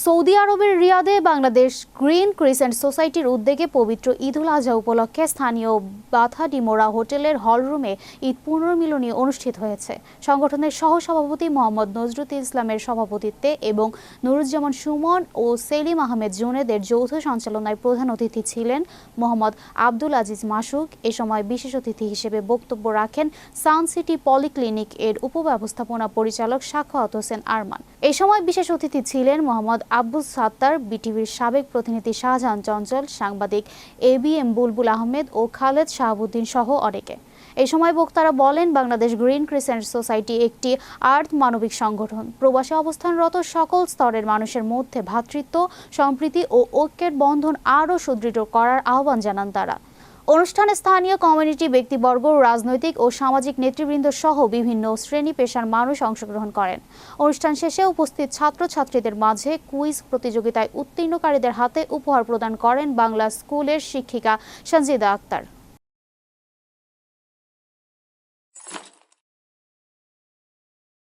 Saudi আরবের রিয়াদে Bangladesh green crescent সোসাইটির উদ্যোগে পবিত্র ঈদুল আজহা উপলক্ষে স্থানীয় বাথা ডিমোরা হোটেলের হলরুমে ঈদ পুনর্মিলনী অনুষ্ঠিত হয়েছে। সংগঠনের সহসভাপতি মোহাম্মদ নজরুল ইসলামের সভাপতিত্বে এবং নুরুজ্জামান সুমন ও সেলিম আহমেদ জুনেদের যৌথ সঞ্চালনায় প্রধান অতিথি ছিলেন মোহাম্মদ আব্দুল আজিজ মাসুক। এ সময় বিশেষ অতিথি হিসেবে বক্তব্য রাখেন সান সিটি পলিক্লিনিক এর উপব্যবস্থাপনা পরিচালক সাখাওয়াত হোসেন আরমান। এই সময় বিশেষ অতিথি ছিলেন মোহাম্মদ আব্বুস সাত্তার, বিটিভির সাবেক প্রতিনিধি শাহজাহান চঞ্চল, সাংবাদিক ABM বুলবুল আহমেদ ও খালেদ শাহাবুদ্দিন সহ অনেকে। এই সময় বক্তারা বলেন, বাংলাদেশ গ্রিন ক্রিসেন্ট সোসাইটি একটি আর্থ মানবিক সংগঠন। প্রবাসে অবস্থানরত সকল স্তরের মানুষের মধ্যে ভ্রাতৃত্ব, সম্প্রীতি ও ঐক্যের বন্ধন আরও সুদৃঢ় করার আহ্বান জানান তারা। অনুষ্ঠানে স্থানীয় কমিউনিটি ব্যক্তিবর্গ, রাজনৈতিক ও সামাজিক নেতৃবৃন্দ সহ বিভিন্ন শ্রেণী পেশার মানুষ অংশগ্রহণ করেন। অনুষ্ঠান শেষে উপস্থিত ছাত্রছাত্রীদের মাঝে কুইজ প্রতিযোগিতায় উত্তীর্ণকারীদের হাতে উপহার প্রদান করেন বাংলা স্কুলের শিক্ষিকা সঞ্জিদা আক্তার।